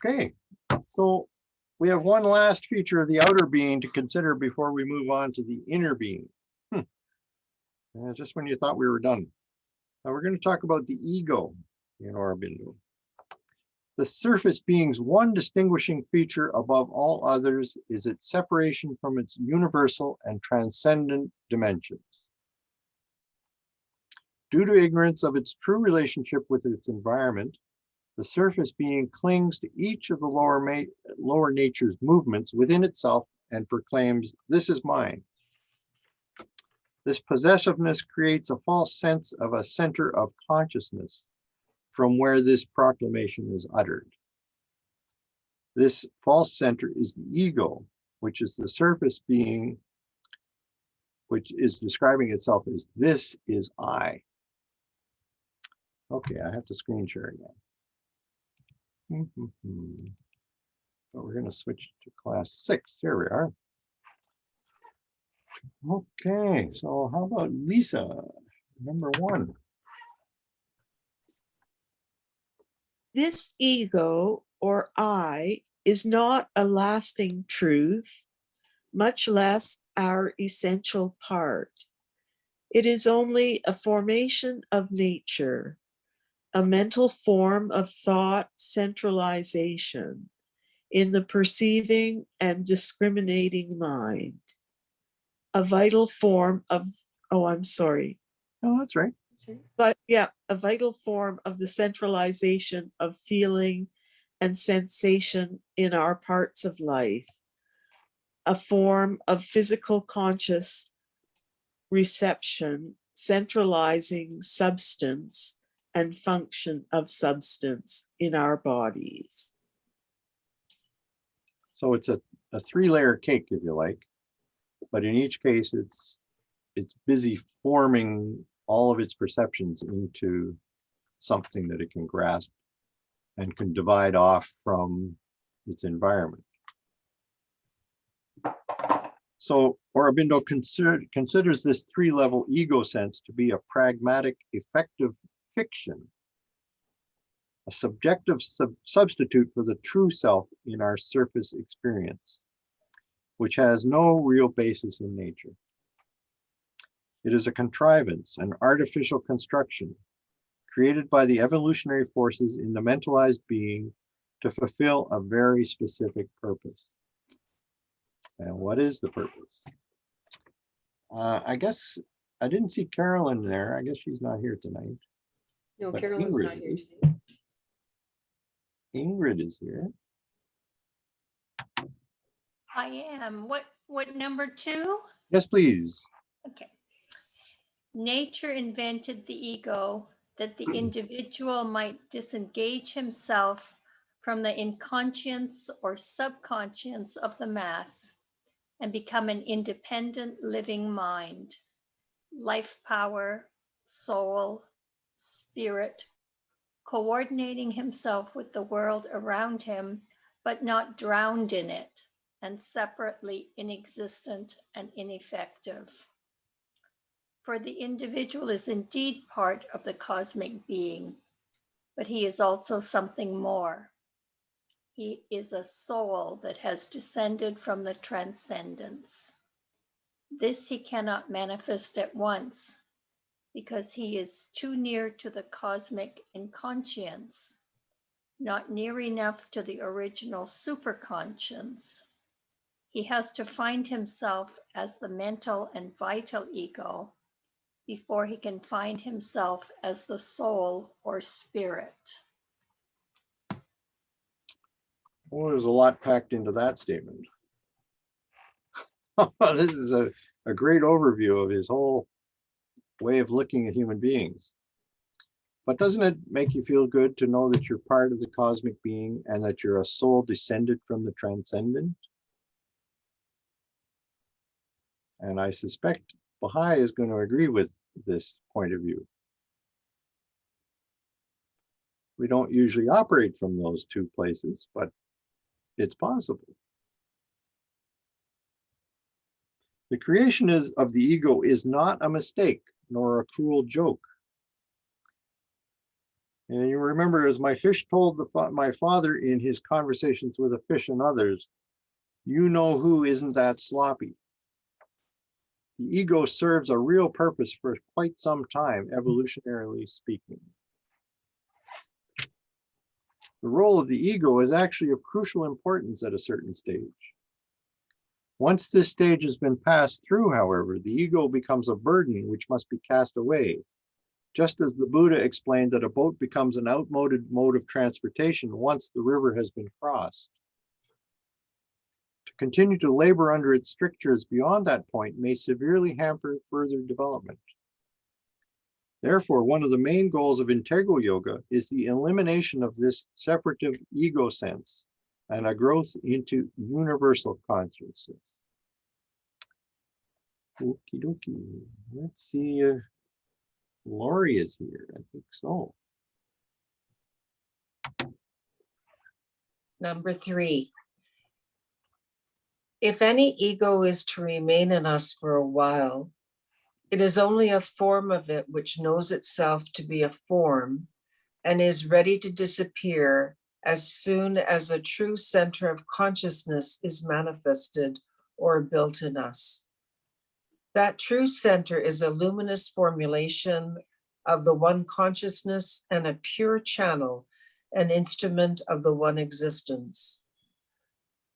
Okay, so we have one last feature of the outer being to consider before we move on to the inner being. Just when you thought we were done. Now we're going to talk about the ego in Aurobindo. The surface being's one distinguishing feature above all others is its separation from its universal and transcendent dimensions. Due to ignorance of its true relationship with its environment, the surface being clings to each of the lower nature's movements within itself and proclaims, "This is mine." This possessiveness creates a false sense of a center of consciousness from where this proclamation is uttered. This false center is the ego, which is the surface being, which is describing itself as, "This is I." Okay, I have to screen share again. But we're going to switch to class 6. Here we are. Okay, so how about Lisa, number 1? This ego, or I, is not a lasting truth, much less our essential part. It is only a formation of nature, a mental form of thought centralization in the perceiving and discriminating mind, a vital form of, Oh, that's right. But yeah, a vital form of the centralization of feeling and sensation in our parts of life, a form of physical conscious reception, centralizing substance and function of substance in our bodies. So it's a 3-layer cake, if you like, but in each case, it's busy forming all of its perceptions into something that it can grasp and can divide off from its environment. So Aurobindo considers this 3-level ego sense to be a pragmatic, effective fiction, a subjective substitute for the true self in our surface experience, which has no real basis in nature. It is a contrivance, an artificial construction, created by the evolutionary forces in the mentalized being to fulfill a very specific purpose. And what is the purpose? I guess I didn't see Carolyn there. I guess she's not here tonight. No, But Carolyn's Ingrid not here is. today. Ingrid is here. I am. What number 2? Yes, please. Okay. Nature invented the ego that the individual might disengage himself from the inconscience or subconscience of the mass and become an independent living mind, life power, soul, spirit, coordinating himself with the world around him, but not drowned in it, and separately inexistent and ineffective. For the individual is indeed part of the cosmic being, but he is also something more. He is a soul that has descended from the transcendence. This he cannot manifest at once, because he is too near to the cosmic inconscience, not near enough to the original superconscience. He has to find himself as the mental and vital ego before he can find himself as the soul or spirit. Well, there's a lot packed into that statement. This is a great overview of his whole way of looking at human beings. But doesn't it make you feel good to know that you're part of the cosmic being and that you're a soul descended from the transcendent? And I suspect Baha'i is going to agree with this point of view. We don't usually operate from those two places, but it's possible. The creation of the ego is not a mistake nor a cruel joke. And you remember, as my fish told my father in his conversations with a fish and others, you know who isn't that sloppy. The ego serves a real purpose for quite some time, evolutionarily speaking. The role of the ego is actually of crucial importance at a certain stage. Once this stage has been passed through, however, the ego becomes a burden which must be cast away. Just as the Buddha explained that a boat becomes an outmoded mode of transportation once the river has been crossed. To continue to labor under its strictures beyond that point may severely hamper further development. Therefore, one of the main goals of integral yoga is the elimination of this separative ego sense and a growth into universal consciousness. Okie dokie. Let's see. Lori is here. I think so. Number 3. If any ego is to remain in us for a while, it is only a form of it which knows itself to be a form and is ready to disappear as soon as a true center of consciousness is manifested or built in us. That true center is a luminous formulation of the one consciousness and a pure channel, an instrument of the one existence.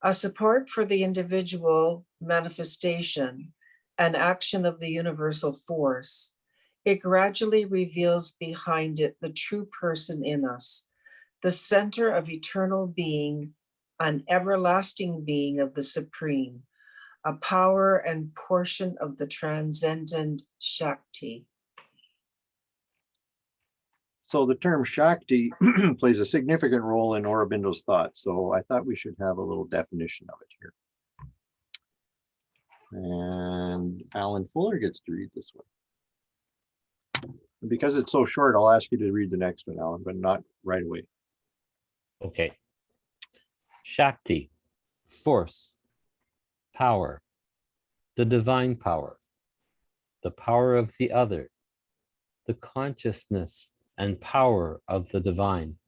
A support for the individual manifestation and action of the universal force, it gradually reveals behind it the true person in us, the center of eternal being, an everlasting being of the Supreme, a power and portion of the transcendent Shakti. So the term Shakti plays a significant role in Aurobindo's thought. So I thought we should have a little definition of it here. And Alan Fuller gets to read this one. And because it's so short, I'll ask you to read the next one, Alan, but not right away. Okay. Shakti, force, power, the divine power, the power of the other, the consciousness and power of the divine,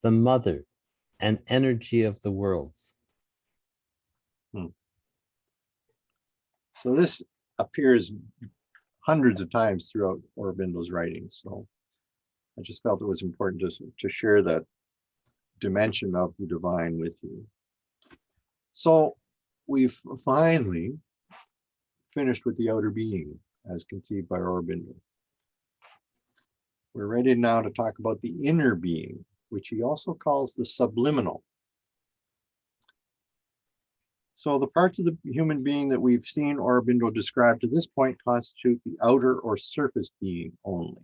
the mother and energy of the worlds. So this appears hundreds of times throughout Aurobindo's writings. So I just felt it was important to share that dimension of the divine with you. So we've finally finished with the outer being as conceived by Aurobindo. We're ready now to talk about the inner being, which he also calls the subliminal. So the parts of the human being that we've seen Aurobindo describe to this point constitute the outer or surface being only.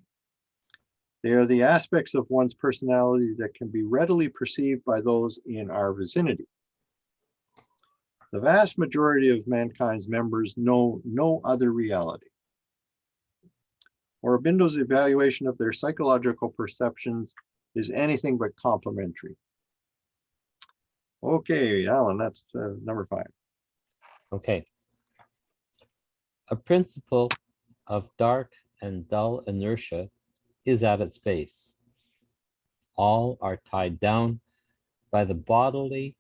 They are the aspects of one's personality that can be readily perceived by those in our vicinity. The vast majority of mankind's members know no other reality. Aurobindo's evaluation of their psychological perceptions is anything but complimentary. Okay, Alan, that's number 5. Okay. A principle of dark and dull inertia is at its base. All are tied down by the body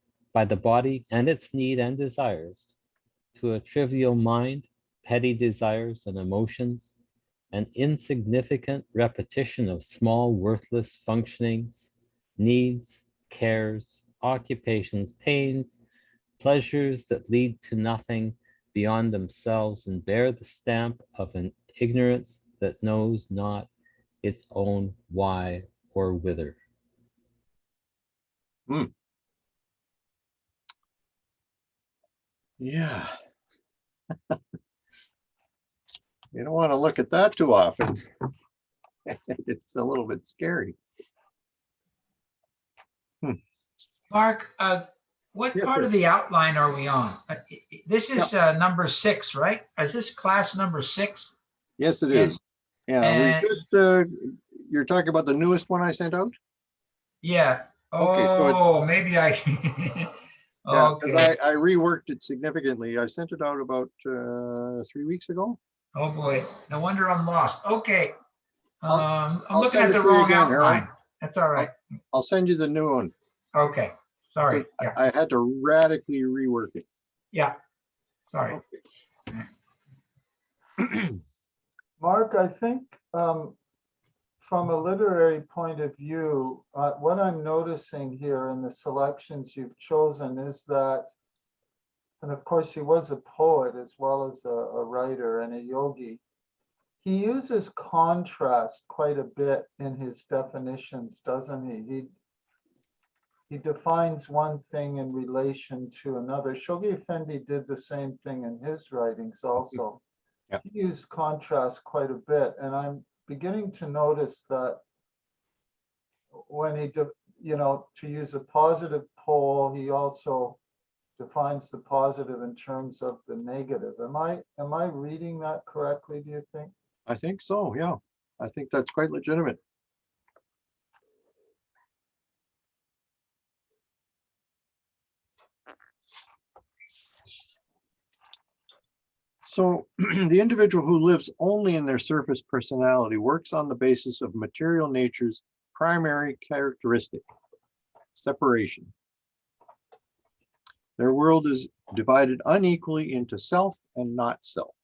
and its need and desires to a trivial mind, petty desires and emotions, an insignificant repetition of small, worthless functionings, needs, cares, occupations, pains, pleasures that lead to nothing beyond themselves and bear the stamp of an ignorance that knows not its own why or whither. Yeah. You don't want to look at that too often. It's a little bit scary. Mark, what Yes, part sir. of the outline are we on? This is number 6, right? Is this class number 6? Yes, it And- is. Yeah, and- we just, you're talking about the newest one I sent out? Yeah. Okay, so it's- Oh, maybe I. Yeah, 'cause Okay. I reworked it significantly. I sent it out about 3 weeks ago. Oh boy. No wonder I'm lost. Okay. I'm I'll looking send at it the to you wrong again, Harold. outline. That's all right. I'll send you the new one. Okay, sorry. Yeah, I had to radically rework it. yeah, sorry. Mark, I think from a literary point of view, what I'm noticing here in the selections you've chosen is that, and of course he was a poet as well as a writer and a yogi. He uses contrast quite a bit in his definitions, doesn't he? He defines one thing in relation to another. Shoghi Effendi did the same thing in his writings also. Yeah. He used contrast quite a bit, and I'm beginning to notice that when he, to use a positive pole, he also defines the positive in terms of the negative. Am I reading that correctly, do you think? I think so, yeah. I think that's quite legitimate. So the individual who lives only in their surface personality works on the basis of material nature's primary characteristic, separation. Their world is divided unequally into self and not self.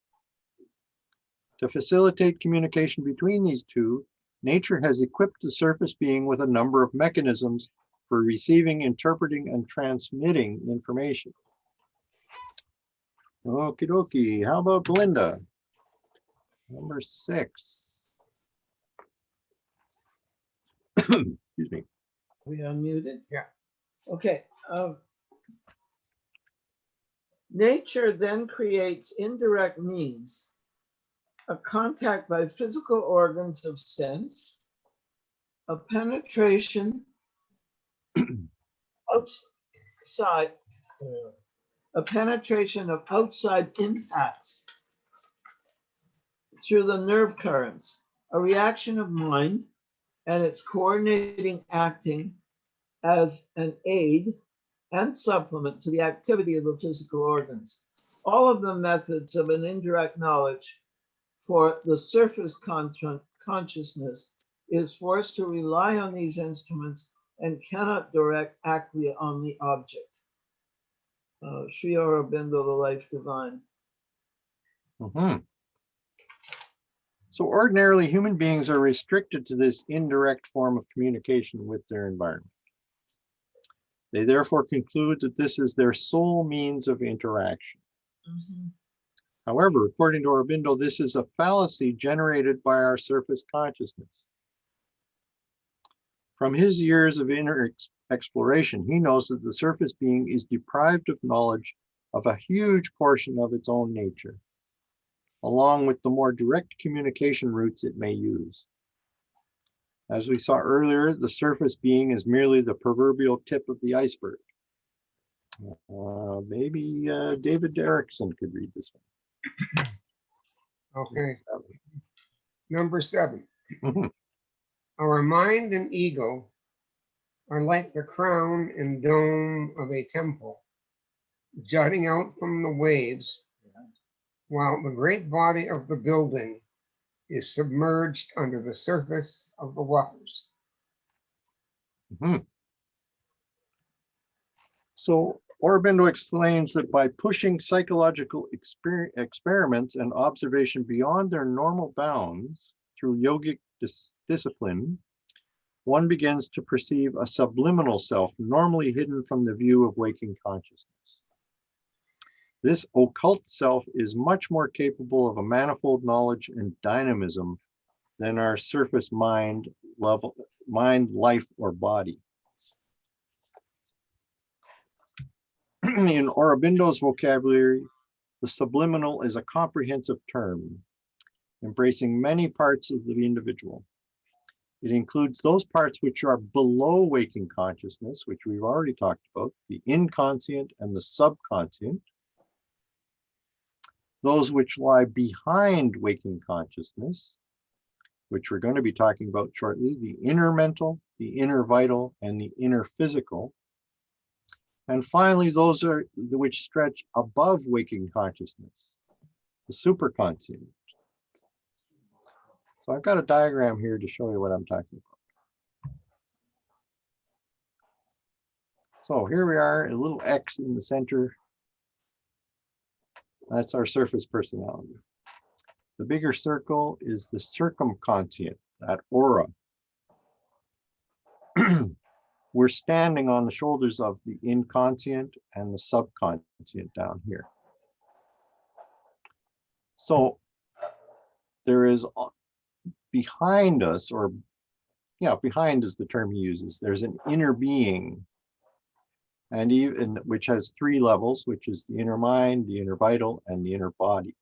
To facilitate communication between these two, nature has equipped the surface being with a number of mechanisms for receiving, interpreting, and transmitting information. Okie dokie, how about Belinda? Number 6. Excuse me. We unmuted? Yeah. Okay. Nature then creates indirect means of contact by physical organs of sense, a penetration outside, a penetration of outside impacts through the nerve currents, a reaction of mind, and its coordinating acting as an aid and supplement to the activity of the physical organs. All of the methods of an indirect knowledge for the surface consciousness is forced to rely on these instruments and cannot direct actly on the object. Sri Aurobindo, The Life Divine. So ordinarily, human beings are restricted to this indirect form of communication with their environment. They therefore conclude that this is their sole means of interaction. However, according to Aurobindo, this is a fallacy generated by our surface consciousness. From his years of inner exploration, he knows that the surface being is deprived of knowledge of a huge portion of its own nature, along with the more direct communication routes it may use. As we saw earlier, the surface being is merely the proverbial tip of the iceberg. Maybe David Erickson could read this one. Okay. Number 7. Mhm. Our mind and ego are like the crown and dome of a temple, jutting out from the waves, while the great body of the building is submerged under the surface of the waters. So Aurobindo explains that by pushing psychological experiments and observation beyond their normal bounds through yogic discipline, one begins to perceive a subliminal self normally hidden from the view of waking consciousness. This occult self is much more capable of a manifold knowledge and dynamism than our surface mind, life, or body. In Aurobindo's vocabulary, the subliminal is a comprehensive term, embracing many parts of the individual. It includes those parts which are below waking consciousness, which we've already talked about, the inconscient and the subconscient, those which lie behind waking consciousness, which we're going to be talking about shortly, the inner mental, the inner vital, and the inner physical. And finally, those are which stretch above waking consciousness, the superconscient. So I've got a diagram here to show you what I'm talking about. So here we are, a little X in the center. That's our surface personality. The bigger circle is the circumconscient, that aura. We're standing on the shoulders of the inconscient and the subconscient down here. So there is behind us, or yeah, behind is the term he uses. There's an inner being, and even which has 3 levels, which is the inner mind, the inner vital, and the inner body.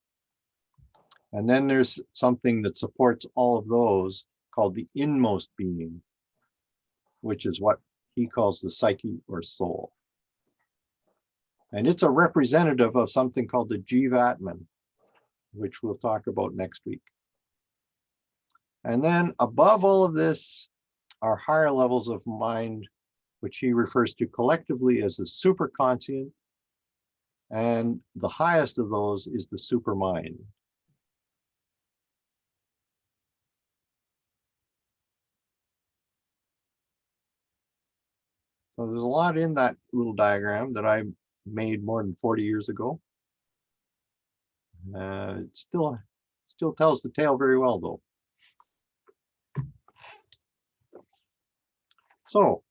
And then there's something that supports all of those called the inmost being, which is what he calls the psyche or soul. And it's a representative of something called the Jivatman, which we'll talk about next week. And then above all of this are higher levels of mind, which he refers to collectively as the superconscient. And the highest of those is the supermind. So there's a lot in that little diagram that I made more than 40 years ago. It still tells the tale very well, though. So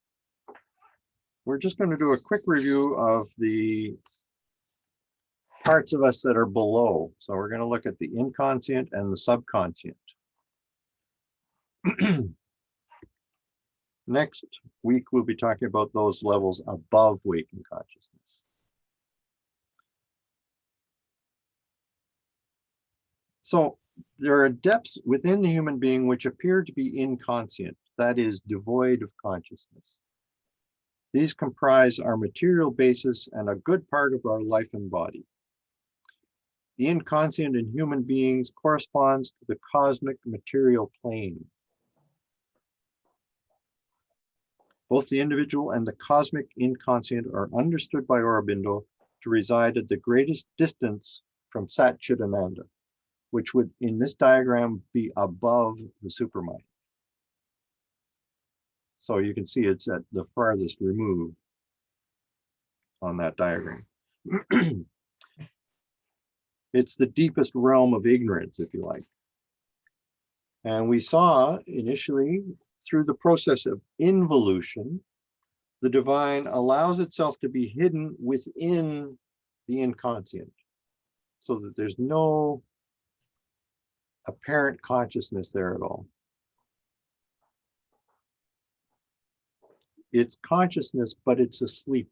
we're just going to do a quick review of the parts of us that are below. So we're going to look at the inconscient and the subconscient. Next week, we'll be talking about those levels above waking consciousness. So there are depths within the human being which appear to be inconscient, that is, devoid of consciousness. These comprise our material basis and a good part of our life and body. The inconscient in human beings corresponds to the cosmic material plane. Both the individual and the cosmic inconscient are understood by Aurobindo to reside at the greatest distance from Sat Chidananda, which would, in this diagram, be above the supermind. So you can see it's at the farthest remove on that diagram. It's the deepest realm of ignorance, if you like. And we saw initially, through the process of involution, the divine allows itself to be hidden within the inconscient, so that there's no apparent consciousness there at all. It's consciousness, but it's asleep.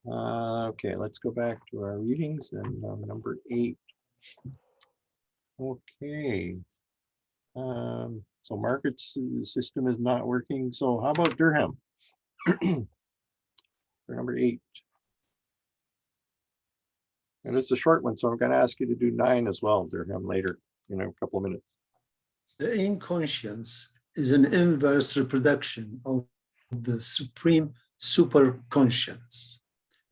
Okay, let's go back to our readings and number 8. Okay. So markets system is not working. So how about Durham? For number 8. And it's a short one, so I'm going to ask you to do 9 as well, Durham, later in a couple of minutes. The inconscience is an inverse reproduction of the supreme superconscience.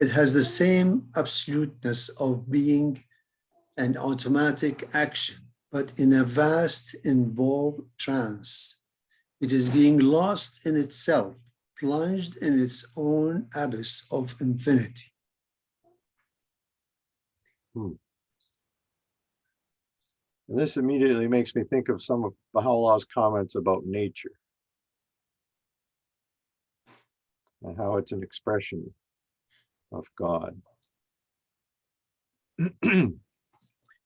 It has the same absoluteness of being an automatic action, but in a vast, involved trance. It is being lost in itself, plunged in its own abyss of infinity. And this immediately makes me think of some of Baha'u'llah's comments about nature and how it's an expression of God.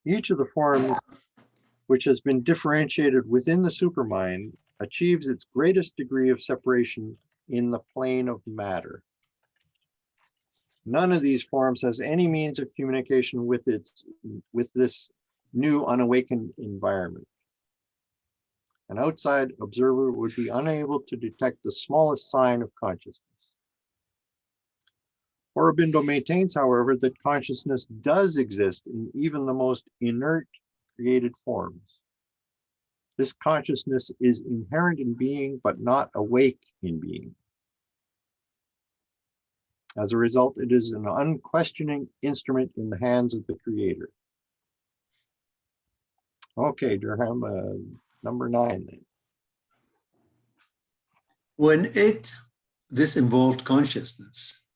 Each of the forms which has been differentiated within the supermind achieves its greatest degree of separation in the plane of matter. None of these forms has any means of communication with this new unawakened environment. An outside observer would be unable to detect the smallest sign of consciousness. Aurobindo maintains, however, that consciousness does exist in even the most inert created forms. This consciousness is inherent in being, but not awake in being. As a result, it is an unquestioning instrument in the hands of the Creator. Okay, Durham, number 9 then. When it, this involved consciousness.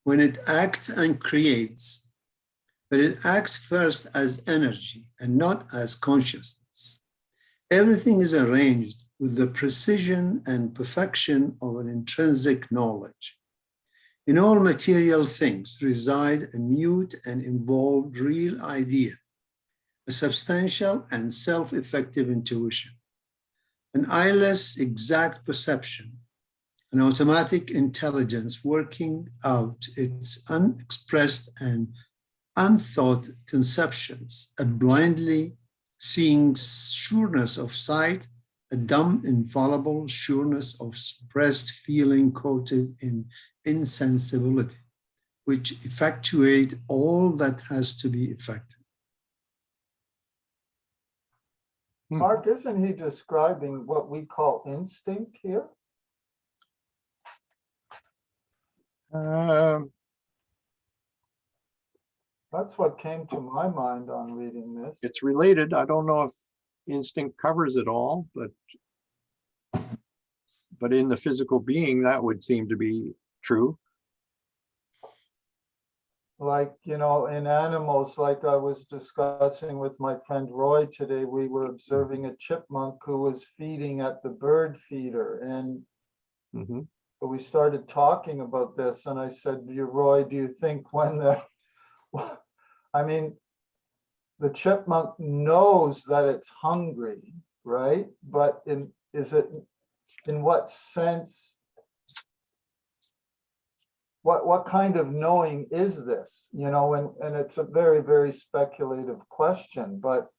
When it acts and creates, but it acts first as energy and not as consciousness. Everything is arranged with the precision and perfection of an intrinsic knowledge. In all material things reside a mute and involved real idea, a substantial and self-effective intuition, an eyeless exact perception, an automatic intelligence working out its unexpressed and unthought conceptions, a blindly seeing sureness of sight, a dumb, infallible sureness of suppressed feeling coated in insensibility, which effectuate all that has to be effected. Mark, isn't he describing what we call instinct here? That's what came to my mind on reading this. It's related. I don't know if instinct covers it all, but in the physical being, that would seem to be true. Like, you know, in animals, like I was discussing with my friend Roy today, we were observing a chipmunk who was feeding at the bird feeder. And Mhm. so we started talking about this, and I said, Roy, do you think when the, I mean, the chipmunk knows that it's hungry, right? But in what sense, what kind of knowing is this? You know, and it's a very, very speculative question, but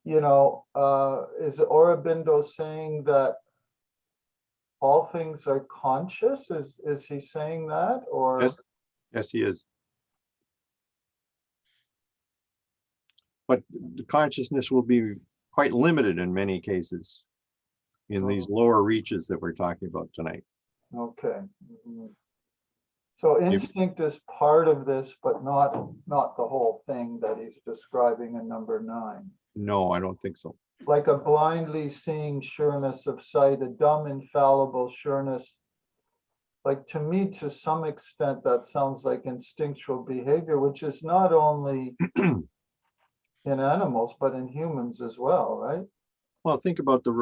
you know, is Aurobindo saying that all things are conscious? Is he saying that, or? Yes. Yes, he is. But the consciousness will be quite limited in many cases in these lower reaches that we're talking about tonight. Okay. Mhm. So instinct is part of this, but not the whole thing that he's describing in number 9. No, I don't think so. Like a blindly seeing sureness of sight, a dumb, infallible sureness. Like, to me, to some extent, that sounds like instinctual behavior, which is not only in animals, but in humans as well, right? Well, think about the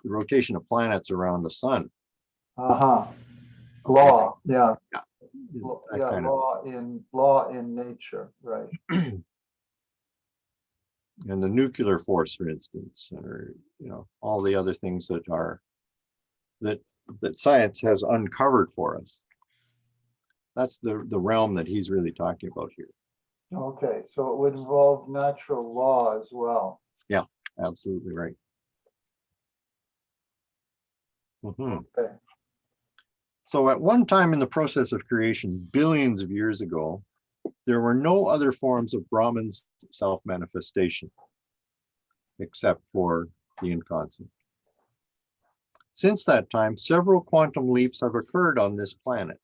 rotation of planets around the sun. Uh-huh. Law, yeah. That Yeah, kind of, law in nature, right? and the nuclear force, for instance, or all the other things that science has uncovered for us. That's the realm that he's really talking about here. Okay, so it would involve natural law as well. Yeah, absolutely right. Mhm. Okay. So at one time in the process of creation, billions of years ago, there were no other forms of Brahman's self-manifestation except for the inconscient. Since that time, several quantum leaps have occurred on this planet.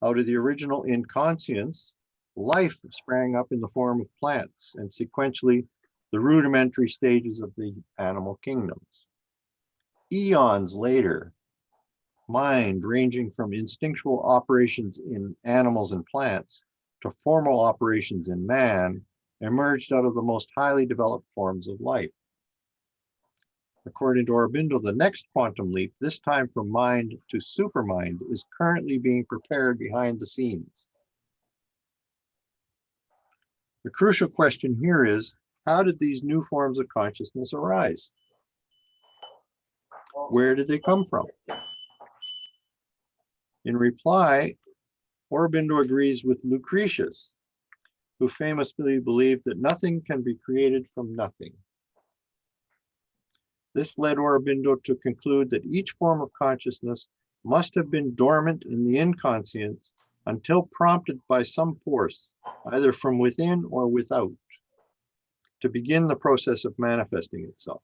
Out of the original inconscience, life sprang up in the form of plants and sequentially the rudimentary stages of the animal kingdoms. Eons later, mind ranging from instinctual operations in animals and plants to formal operations in man emerged out of the most highly developed forms of life. According to Aurobindo, the next quantum leap, this time from mind to supermind, is currently being prepared behind the scenes. The crucial question here is, how did these new forms of consciousness arise? Where did they come from? In reply, Aurobindo agrees with Lucretius, who famously believed that nothing can be created from nothing. This led Aurobindo to conclude that each form of consciousness must have been dormant in the inconscience until prompted by some force, either from within or without, to begin the process of manifesting itself.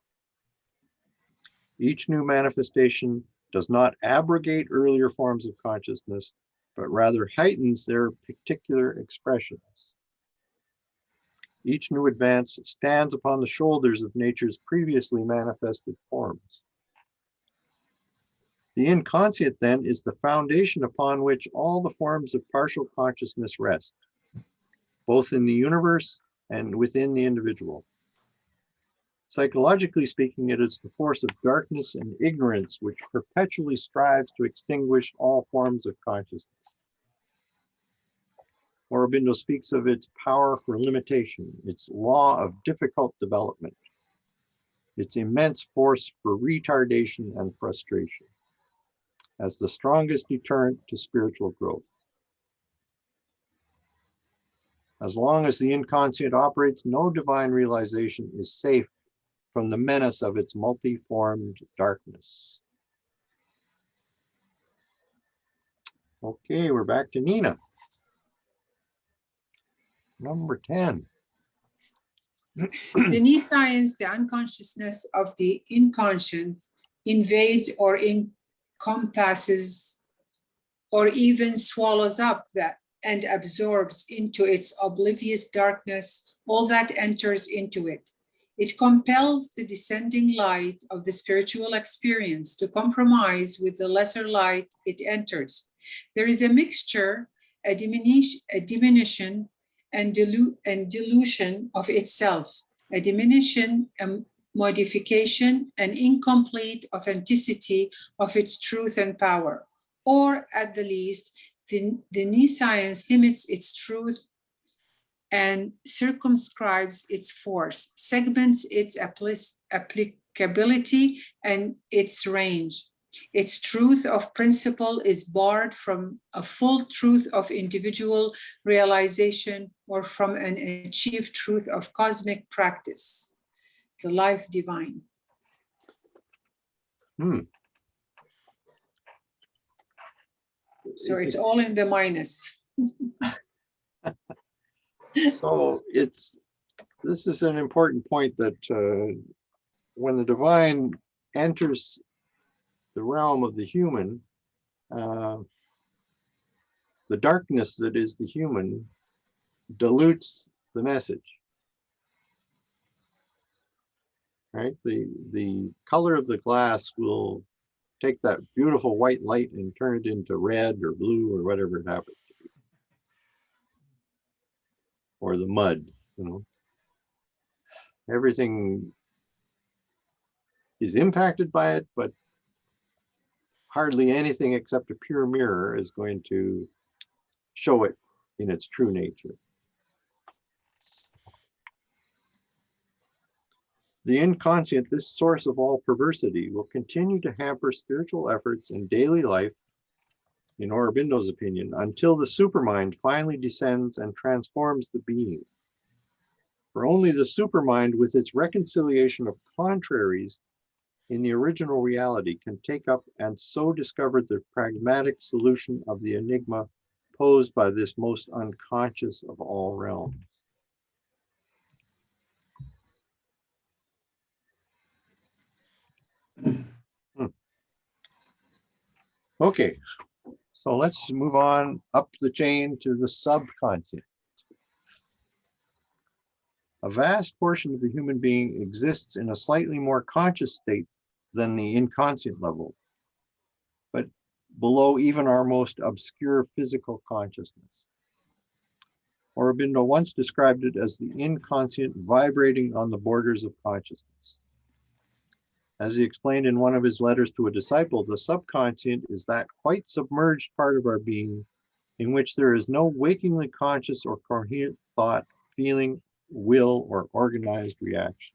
Each new manifestation does not abrogate earlier forms of consciousness, but rather heightens their particular expressions. Each new advance stands upon the shoulders of nature's previously manifested forms. The inconscient then is the foundation upon which all the forms of partial consciousness rest, both in the universe and within the individual. Psychologically speaking, it is the force of darkness and ignorance which perpetually strives to extinguish all forms of consciousness. Aurobindo speaks of its power for limitation, its law of difficult development, its immense force for retardation and frustration, as the strongest deterrent to spiritual growth. As long as the inconscient operates, no divine realization is safe from the menace of its multi-formed darkness. Okay, we're back to Nina. Number 10. The knee science, the unconsciousness of the inconscient, invades or encompasses or even swallows up that and absorbs into its oblivious darkness all that enters into it. It compels the descending light of the spiritual experience to compromise with the lesser light it enters. There is a mixture, a diminution, and dilution of itself, a diminution, a modification, an incomplete authenticity of its truth and power. Or at the least, the knee science limits its truth and circumscribes its force, segments its applicability and its range. Its truth of principle is barred from a full truth of individual realization or from an achieved truth of cosmic practice, the life divine. So it's all in the minus. So this is an important point that when the divine enters the realm of the human, the darkness that is the human dilutes the message. Right? The color of the glass will take that beautiful white light and turn it into red or blue or whatever it happens to be. Or the mud, you know. Everything is impacted by it, but hardly anything except a pure mirror is going to show it in its true nature. The inconscient, this source of all perversity, will continue to hamper spiritual efforts in daily life, in Aurobindo's opinion, until the supermind finally descends and transforms the being. For only the supermind, with its reconciliation of contraries in the original reality, can take up and so discover the pragmatic solution of the enigma posed by this most unconscious of all realms. Okay, so let's move on up the chain to the subconscient. A vast portion of the human being exists in a slightly more conscious state than the inconscient level, but below even our most obscure physical consciousness. Aurobindo once described it as the inconscient vibrating on the borders of consciousness. As he explained in one of his letters to a disciple, the subconscient is that quite submerged part of our being in which there is no wakingly conscious or coherent thought, feeling, will, or organized reaction.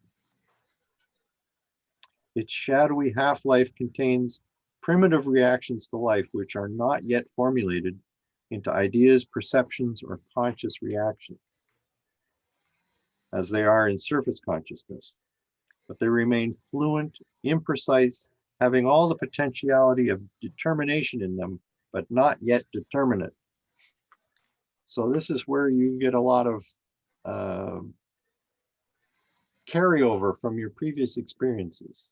Its shadowy half-life contains primitive reactions to life which are not yet formulated into ideas, perceptions, or conscious reactions, as they are in surface consciousness. But they remain fluent, imprecise, having all the potentiality of determination in them, but not yet determinate. So this is where you get a lot of carryover from your previous experiences.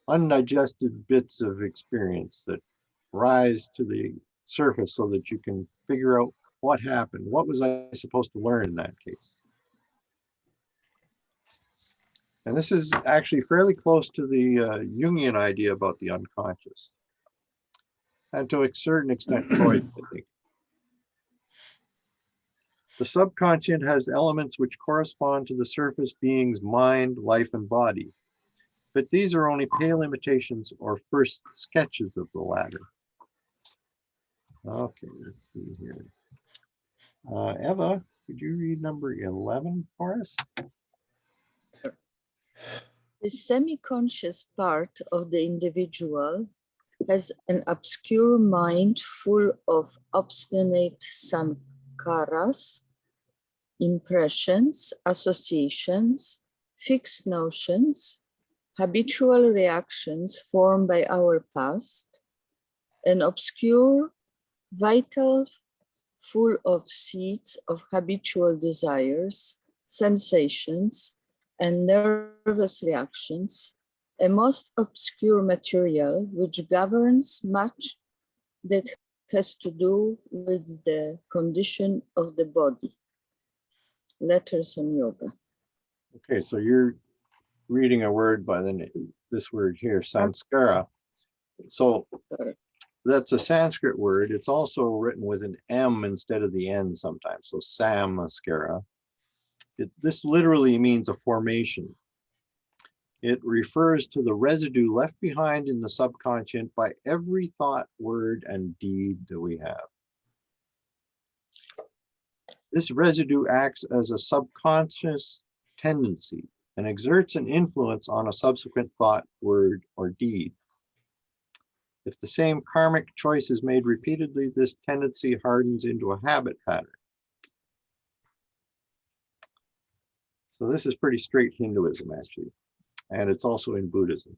Undigested bits of experience that rise to the surface so that you can figure out what happened. What was I supposed to learn in that case? And this is actually fairly close to the Jungian idea about the unconscious. And to a certain extent, Freud, I think. The subconscient has elements which correspond to the surface being's mind, life, and body. But these are only pale imitations or first sketches of the latter. Okay, let's see here. Eva, could you read number 11 for us? The semi-conscious part of the individual has an obscure mind full of obstinate sankharas, impressions, associations, fixed notions, habitual reactions formed by our past, an obscure, vital, full of seeds of habitual desires, sensations, and nervous reactions, a most obscure material which governs much that has to do with the condition of the body. Letters on Yoga. Okay, so you're reading a word by the name, this word here, sanskara. So that's a Sanskrit word. It's also written with an M instead of the N sometimes. So samskara. This literally means a formation. It refers to the residue left behind in the subconscious by every thought, word, and deed that we have. This residue acts as a subconscious tendency and exerts an influence on a subsequent thought, word, or deed. If the same karmic choice is made repeatedly, this tendency hardens into a habit pattern. So this is pretty straight Hinduism, actually, and it's also in Buddhism.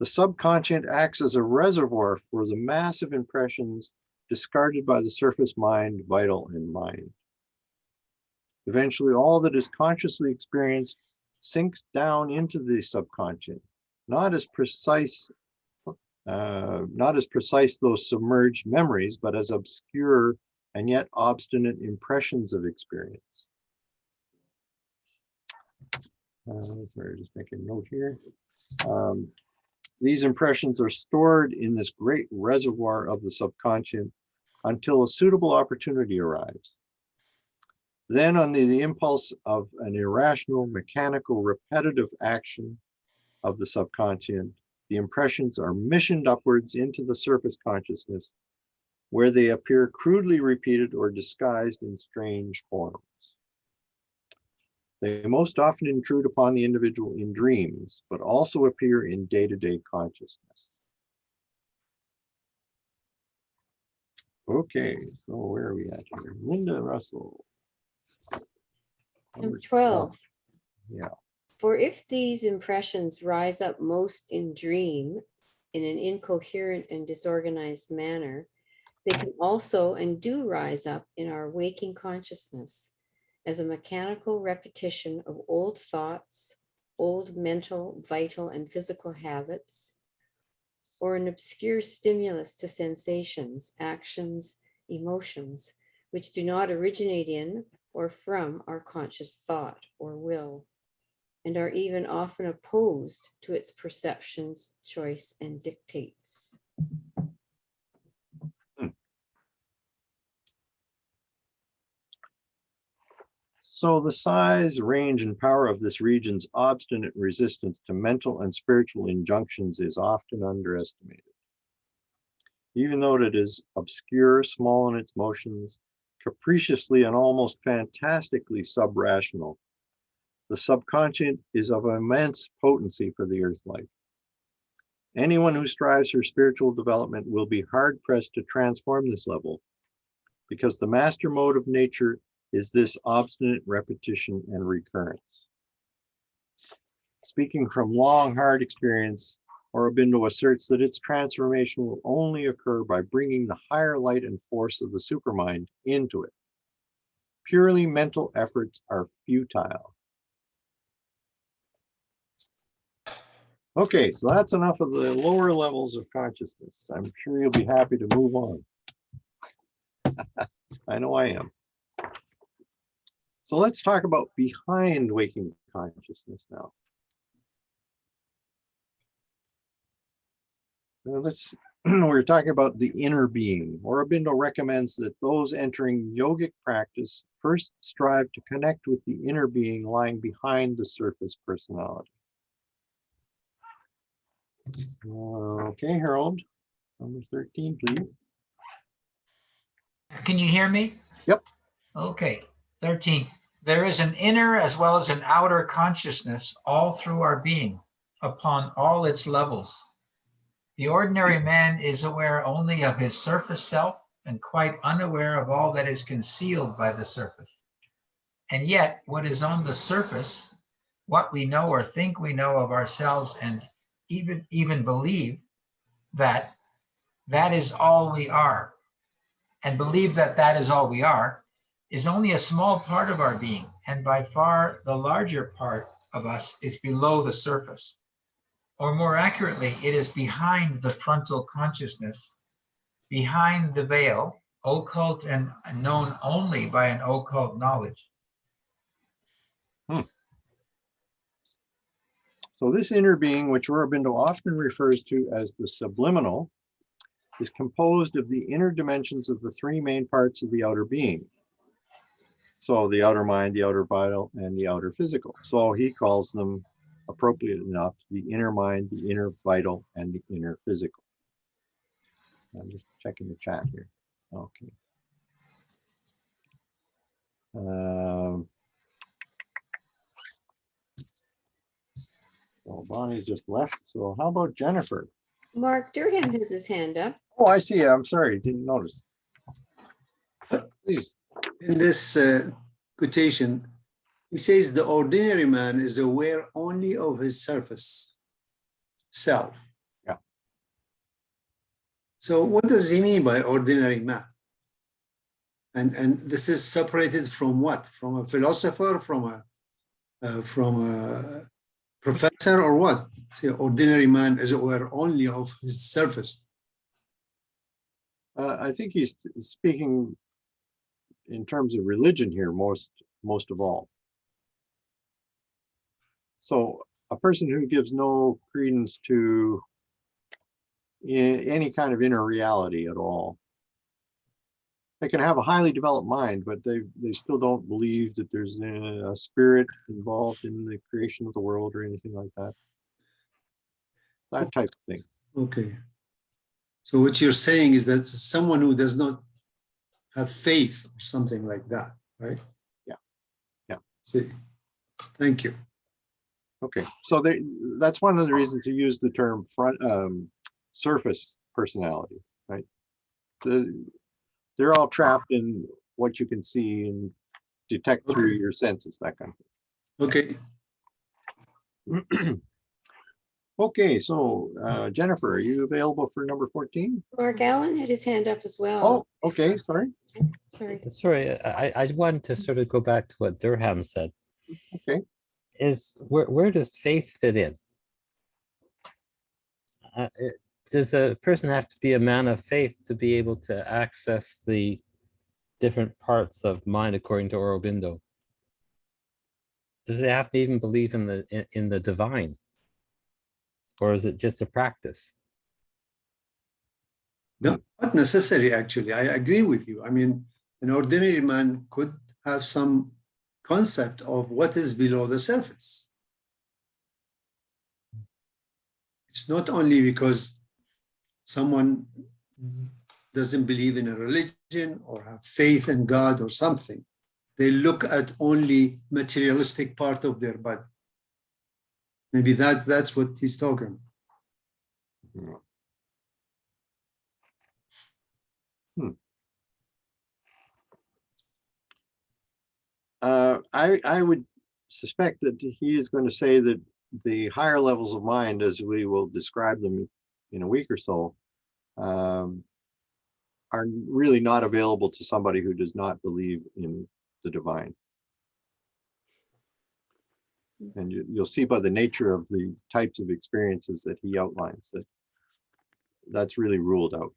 The subconscious acts as a reservoir for the massive impressions discarded by the surface mind, vital, and mind. Eventually, all that is consciously experienced sinks down into the subconscious, not as precise those submerged memories, but as obscure and yet obstinate impressions of experience. Sorry, just making a note here. These impressions are stored in this great reservoir of the subconscious until a suitable opportunity arrives. Then, under the impulse of an irrational, mechanical, repetitive action of the subconscious, the impressions are missioned upwards into the surface consciousness, where they appear crudely repeated or disguised in strange forms. They most often intrude upon the individual in dreams, but also appear in day-to-day consciousness. Okay, so where are we at here? Linda Russell. Number 12. Yeah. For if these impressions rise up most in dream in an incoherent and disorganized manner, they can also and do rise up in our waking consciousness as a mechanical repetition of old thoughts, old mental, vital, and physical habits, or an obscure stimulus to sensations, actions, emotions, which do not originate in or from our conscious thought or will, and are even often opposed to its perceptions, choice, and dictates. So the size, range, and power of this region's obstinate resistance to mental and spiritual injunctions is often underestimated. Even though it is obscure, small in its motions, capriciously and almost fantastically sub-rational, the subconscious is of immense potency for the earth life. Anyone who strives for spiritual development will be hard-pressed to transform this level, because the master mode of nature is this obstinate repetition and recurrence. Speaking from long, hard experience, Aurobindo asserts that its transformation will only occur by bringing the higher light and force of the supermind into it. Purely mental efforts are futile. Okay, so that's enough of the lower levels of consciousness. I'm sure you'll be happy to move on. I know I am. So let's talk about behind waking consciousness now. Now we're talking about the inner being. Aurobindo recommends that those entering yogic practice first strive to connect with the inner being lying behind the surface personality. Okay, Harold, number 13, please. Can you hear me? Yep. Okay, 13. There is an inner as well as an outer consciousness all through our being, upon all its levels. The ordinary man is aware only of his surface self and quite unaware of all that is concealed by the surface. And yet, what is on the surface, what we know or think we know of ourselves and even believe that is all we are, and believe that that is all we are, is only a small part of our being, and by far the larger part of us is below the surface. Or more accurately, it is behind the frontal consciousness, behind the veil, occult and known only by an occult knowledge. So this inner being, which Aurobindo often refers to as the subliminal, is composed of the inner dimensions of the three main parts of the outer being. So the outer mind, the outer vital, and the outer physical. So he calls them, appropriate enough, the inner mind, the inner vital, and the inner physical. I'm just checking the chat here. Okay. So Bonnie's just left. So how about Jennifer? Mark Durham has his hand up. Oh, I see. I'm sorry. Didn't notice. Please. In this quotation, he says the ordinary man is aware only of his surface self. Yeah. So what does he mean by ordinary man? And this is separated from what? From a philosopher, from a professor, or what? The ordinary man is aware only of his surface. I think he's speaking in terms of religion here, most of all. So a person who gives no credence to any kind of inner reality at all. They can have a highly developed mind, but they still don't believe that there's a spirit involved in the creation of the world or anything like that. That type of thing. Okay. So what you're saying is that someone who does not have faith or something like that, right? Yeah. Yeah. See. Thank you. Okay. So that's one of the reasons to use the term surface personality, right? They're all trapped in what you can see and detect through your senses, that kind of thing. Okay. Okay, so Jennifer, are you available for number 14? Mark Allen had his hand up as well. Oh, okay, sorry. Sorry, I wanted to sort of go back to what Durham said. Okay. Is where does faith fit in? Does a person have to be a man of faith to be able to access the different parts of mind according to Aurobindo? Does they have to even believe in the divine? Or is it just a practice? No, not necessary, actually. I agree with you. I mean, an ordinary man could have some concept of what is below the surface. It's not only because someone doesn't believe in a religion or have faith in God or something. They look at only materialistic part of their body. Maybe that's what he's talking. I would suspect that he is going to say that the higher levels of mind, as we will describe them in a week or so, are really not available to somebody who does not believe in the divine. And you'll see by the nature of the types of experiences that he outlines that that's really ruled out.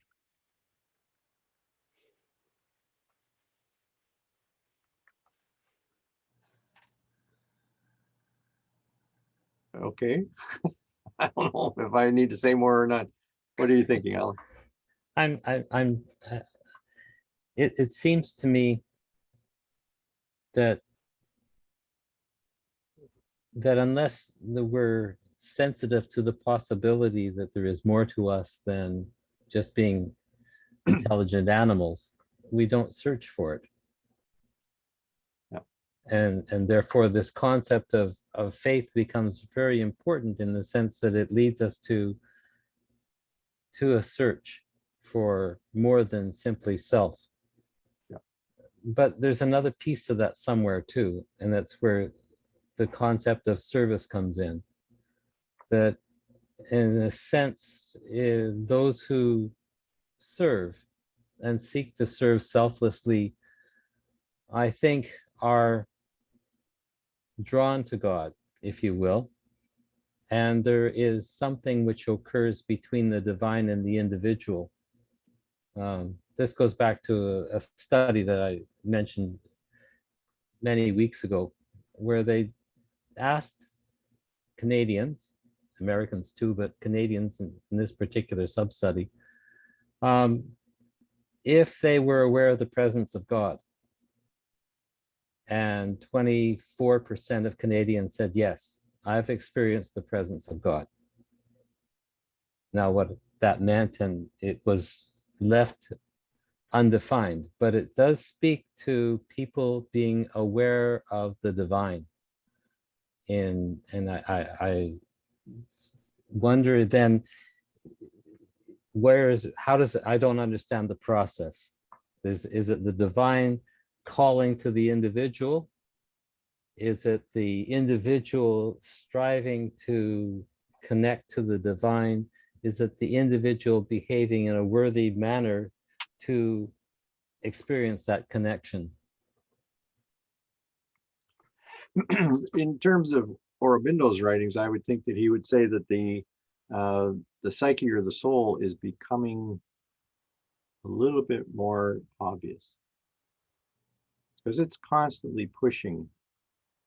Okay. I don't know if I need to say more or not. What are you thinking, Alan? It seems to me that unless we're sensitive to the possibility that there is more to us than just being intelligent animals, we don't search for it. Yeah. And therefore this concept of faith becomes very important in the sense that it leads us to a search for more than simply self. Yeah. But there's another piece to that somewhere too, and that's where the concept of service comes in. That in a sense, those who serve and seek to serve selflessly, I think, are drawn to God, if you will. And there is something which occurs between the divine and the individual. This goes back to a study that I mentioned many weeks ago, where they asked Canadians, Americans too, but Canadians in this particular sub-study, if they were aware of the presence of God. And 24% of Canadians said, yes, I've experienced the presence of God. Now, what that meant, and it was left undefined, but it does speak to people being aware of the divine. And I wonder then, how does it, I don't understand the process. Is it the divine calling to the individual? Is it the individual striving to connect to the divine? Is it the individual behaving in a worthy manner to experience that connection? In terms of Aurobindo's writings, I would think that he would say that the psyche or the soul is becoming a little bit more obvious, because it's constantly pushing,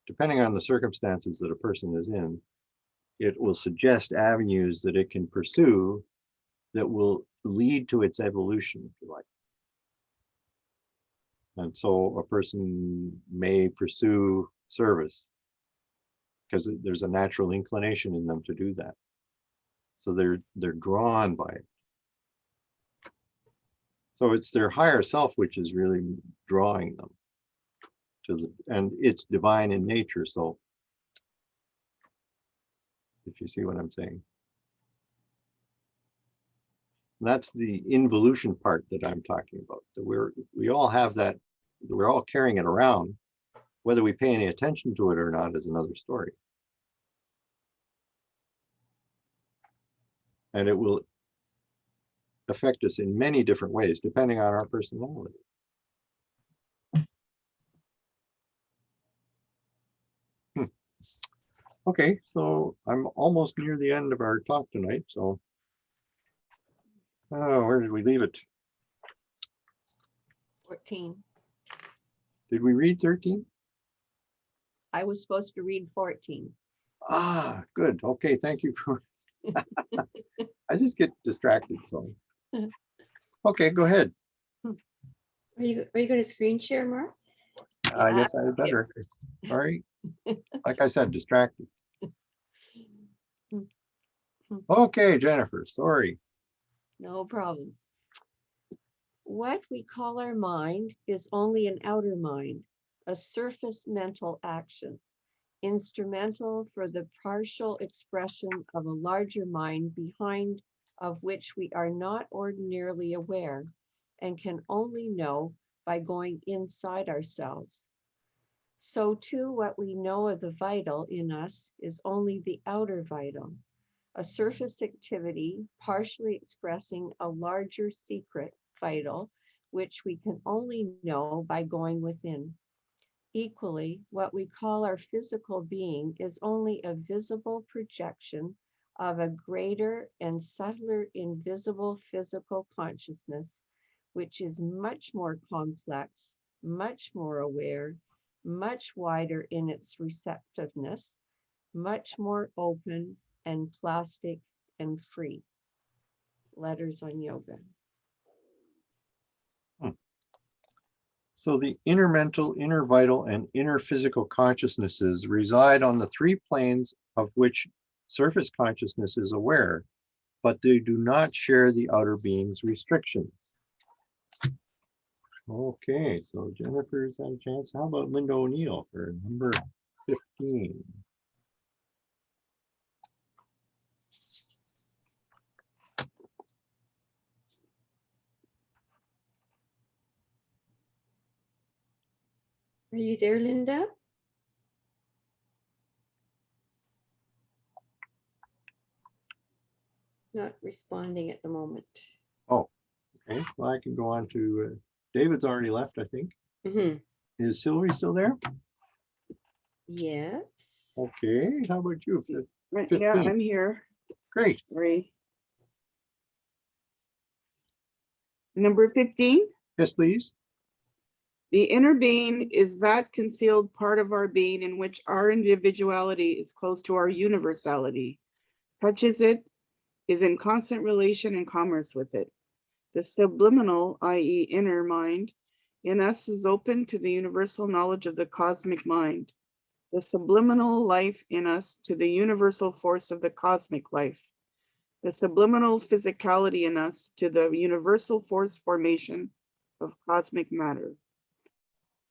depending on the circumstances that a person is in, it will suggest avenues that it can pursue that will lead to its evolution, if you like. And so a person may pursue service because there's a natural inclination in them to do that. So they're drawn by it. So it's their higher self which is really drawing them to and it's divine in nature. So if you see what I'm saying. And that's the involution part that I'm talking about. That we all have that, we're all carrying it around. Whether we pay any attention to it or not is another story. And it will affect us in many different ways, depending on our personality. Okay, so I'm almost near the end of our talk tonight. So, where did we leave it? 14. Did we read 13? I was supposed to read 14. Ah, good. Okay, thank you for. I just get distracted. So, okay, go ahead. Are you going to screen share, Mark? I guess I had better. Sorry. Like I said, distracted. Okay, Jennifer, sorry. No problem. What we call our mind is only an outer mind, a surface mental action, instrumental for the partial expression of a larger mind behind of which we are not ordinarily aware and can only know by going inside ourselves. So too, what we know of the vital in us is only the outer vital, a surface activity partially expressing a larger secret vital, which we can only know by going within. Equally, what we call our physical being is only a visible projection of a greater and subtler invisible physical consciousness, which is much more complex, much more aware, much wider in its receptiveness, much more open and plastic and free. Letters on Yoga. So the inner mental, inner vital, and inner physical consciousnesses reside on the three planes of which surface consciousness is aware, but they do not share the outer being's restrictions. Okay, so Jennifer's had a chance. How about Linda O'Neill for number 15? Are you there, Linda? Not responding at the moment. Oh, okay. Well, I can go on to David's already left, I think. Mm-hmm. Is Sylvie still there? Yes. Okay. How about you? Right, 15. yeah, I'm here. Great. Ray. Number 15. Yes, please. The inner being is that concealed part of our being in which our individuality is close to our universality, touches it, is in constant relation and commerce with it. The subliminal, i.e. inner mind, in us is open to the universal knowledge of the cosmic mind. The subliminal life in us to the universal force of the cosmic life. The subliminal physicality in us to the universal force formation of cosmic matter.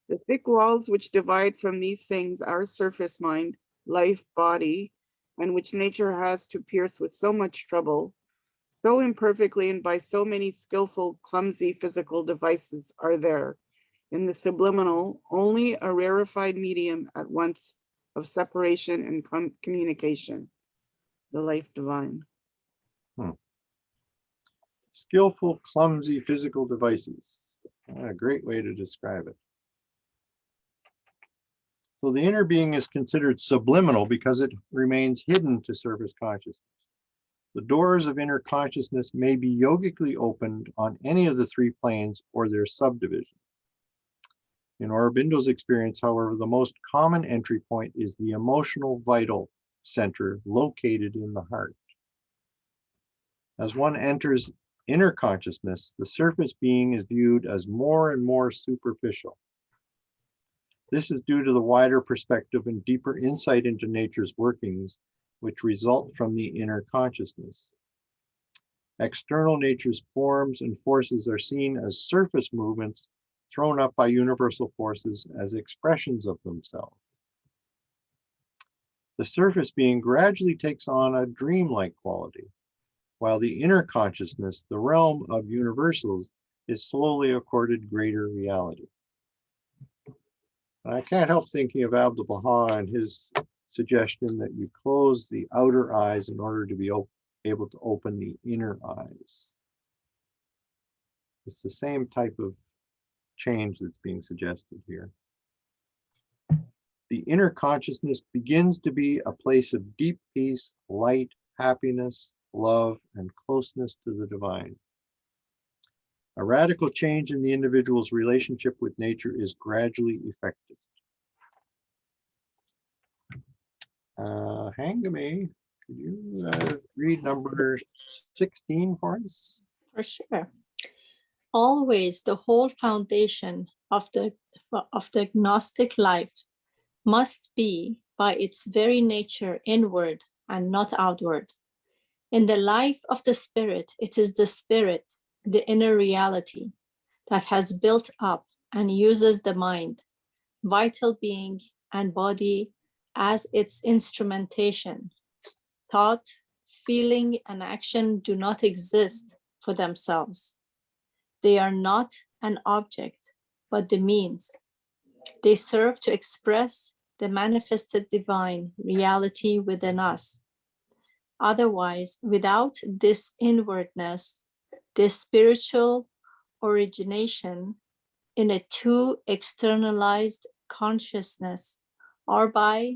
The thick walls which divide from these things our surface mind, life, body, and which nature has to pierce with so much trouble, so imperfectly and by so many skillful, clumsy physical devices are there. In the subliminal, only a rarefied medium at once of separation and communication, the life divine. Skillful, clumsy physical devices. A great way to describe it. So the inner being is considered subliminal because it remains hidden to surface consciousness. The doors of inner consciousness may be yogically opened on any of the three planes or their subdivision. In Aurobindo's experience, however, the most common entry point is the emotional vital center located in the heart. As one enters inner consciousness, the surface being is viewed as more and more superficial. This is due to the wider perspective and deeper insight into nature's workings, which result from the inner consciousness. External nature's forms and forces are seen as surface movements thrown up by universal forces as expressions of themselves. The surface being gradually takes on a dreamlike quality, while the inner consciousness, the realm of universals, is slowly accorded greater reality. I can't help thinking of Abdu'l-Baha and his suggestion that you close the outer eyes in order to be able to open the inner eyes. It's the same type of change that's being suggested here. The inner consciousness begins to be a place of deep peace, light, happiness, love, and closeness to the divine. A radical change in the individual's relationship with nature is gradually effective. Hangame, could you read number 16 for us? For sure. Always the whole foundation of the Gnostic life must be by its very nature inward and not outward. In the life of the spirit, it is the spirit, the inner reality, that has built up and uses the mind, vital being, and body as its instrumentation. Thought, feeling, and action do not exist for themselves. They are not an object, but the means. They serve to express the manifested divine reality within us. Otherwise, without this inwardness, this spiritual origination in a too externalized consciousness, or by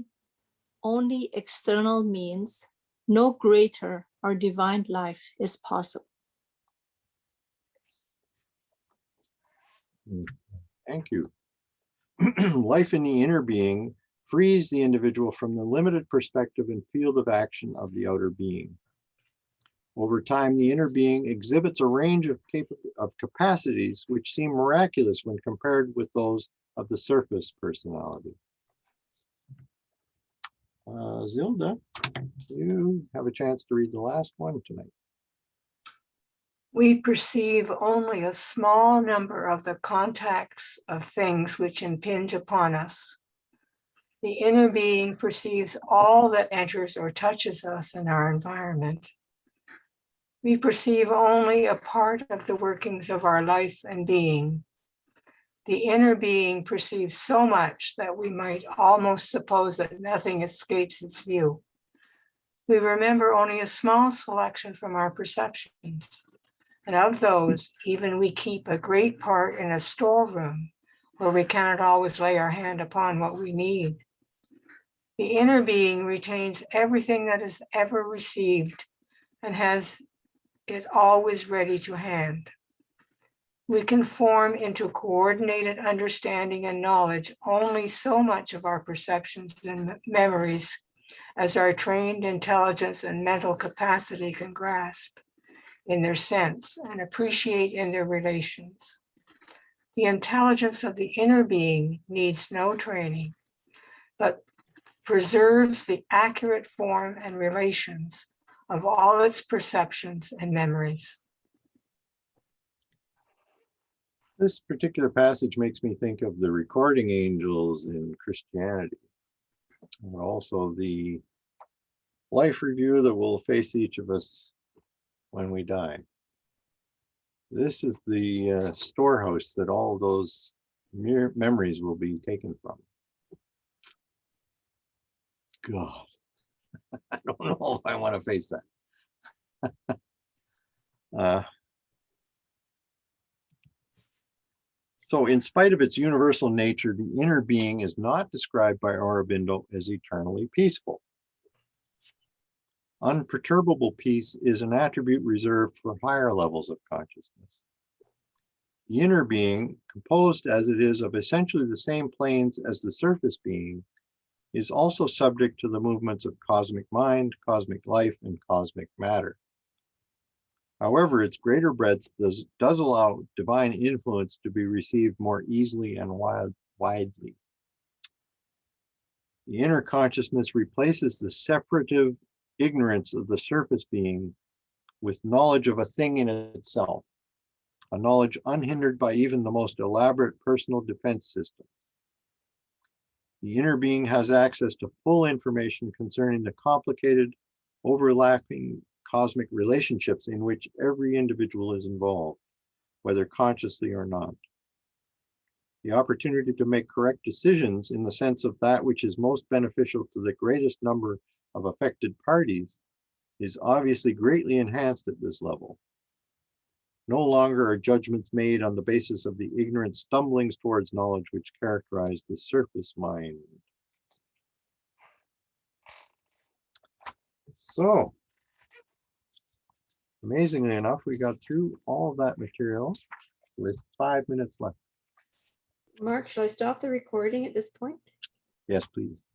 only external means, no greater or divine life is possible. Thank you. Life in the inner being frees the individual from the limited perspective and field of action of the outer being. Over time, the inner being exhibits a range of capacities which seem miraculous when compared with those of the surface personality. Zilda, you have a chance to read the last one tonight. We perceive only a small number of the contacts of things which impinge upon us. The inner being perceives all that enters or touches us in our environment. We perceive only a part of the workings of our life and being. The inner being perceives so much that we might almost suppose that nothing escapes its view. We remember only a small selection from our perceptions. And of those, even we keep a great part in a storeroom where we cannot always lay our hand upon what we need. The inner being retains everything that is ever received and has it always ready to hand. We can form into coordinated understanding and knowledge only so much of our perceptions and memories as our trained intelligence and mental capacity can grasp in their sense and appreciate in their relations. The intelligence of the inner being needs no training, but preserves the accurate form and relations of all its perceptions and memories. This particular passage makes me think of the recording angels in Christianity, and also the life review that will face each of us when we die. This is the storehouse that all those memories will be taken from. God, I don't know if I want to face that. So in spite of its universal nature, the inner being is not described by Aurobindo as eternally peaceful. Unperturbable peace is an attribute reserved for higher levels of consciousness. The inner being, composed as it is of essentially the same planes as the surface being, is also subject to the movements of cosmic mind, cosmic life, and cosmic matter. However, its greater breadth does allow divine influence to be received more easily and widely. The inner consciousness replaces the separative ignorance of the surface being with knowledge of a thing in itself, a knowledge unhindered by even the most elaborate personal defense system. The inner being has access to full information concerning the complicated, overlapping cosmic relationships in which every individual is involved, whether consciously or not. The opportunity to make correct decisions in the sense of that which is most beneficial to the greatest number of affected parties is obviously greatly enhanced at this level. No longer are judgments made on the basis of the ignorant stumblings towards knowledge which characterize the surface mind. So, amazingly enough, we got through all of that material with 5 minutes left. Mark, shall I stop the recording at this point? Yes, please.